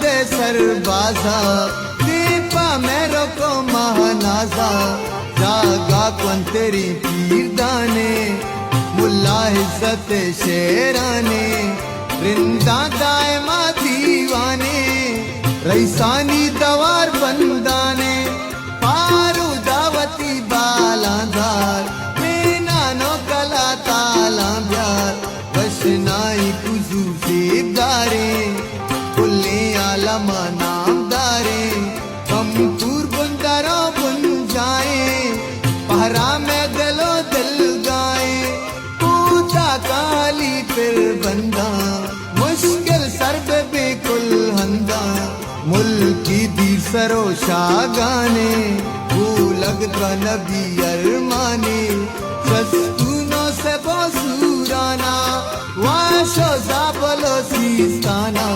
दे सरबाजा दीपा मेरो को महानाजा जागा कौन तेरी पीरदाने मुल्ला इज्जत शेराने रिंदा दायमा दीवाने रईसानी दवार बंदाने पारू दावती बालाधार मीना नो कला ताला ब्यार बशनाई कुजू सेबदारे कुल्ले आलमा नामदारे हम पूर बुंदारो बुन जाए पहरा में दिलो दिल गाए पूछा काली फिर बंदा मुश्किल सर्द बेकुल हंदा मुल्की दीर सरो शागाने भूलग नबी अरमाने सस्तूनो से बोसूराना वाशो जाबलो सीस्ताना